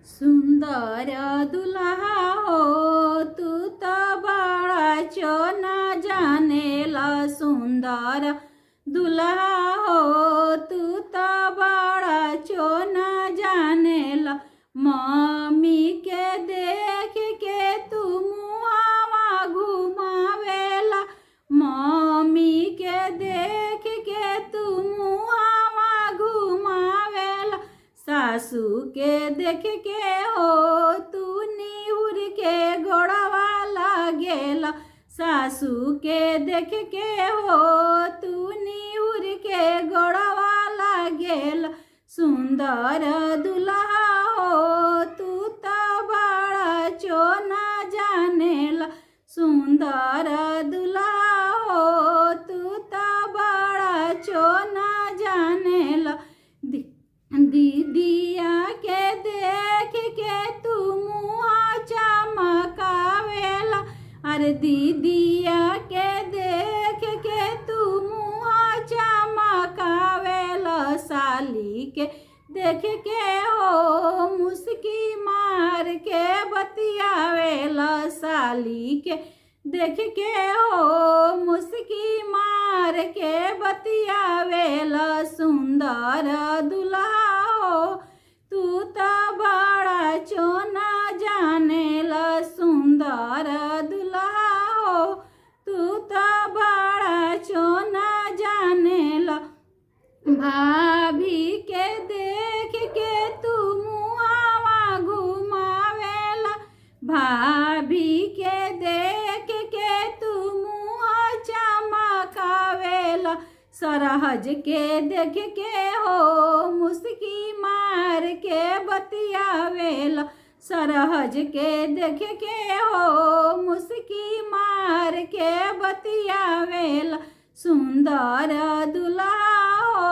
सुंदर दुल्हा हो तू तो बड़ा चो न जानेला। सुंदर दुल्हा हो तू तो बड़ा चो न जानेला। मम्मी के देख के तू मुहावा घुमावेला। मम्मी के देख के तू मुहावा घुमावेला। सासू के देख के हो तू निहुर के गोड़वा लागेला। सासू के देख के हो तू निहुर के गोड़वा लागेला। सुंदर दुल्हा हो तू तो बड़ा चो न जानेला। सुंदर दुल्हा हो तू तो बड़ा चो न जानेला। दीदिया के देख के तू मुँह चमकावेला। अरे दीदिया के देख के तू मुँह चमकावेला। साली के देख के हो मुस्की मार के बतियावेला। साली के देख के हो मुस्की मार के बतियावेला। सुंदर दुल्हा हो तू तो बड़ा चो न जानेला। सुंदर दुल्हा हो तू तो बड़ा चो न जानेला। भाभी के देख के तू मुहावा घुमावेला। भाभी के देख के तू मुँह चमकावेला। सरहज के देख के हो मुस्की मार के बतियावेला। सरहज के देख के हो मुस्की मार के बतियावेला। सुंदर दुल्हा हो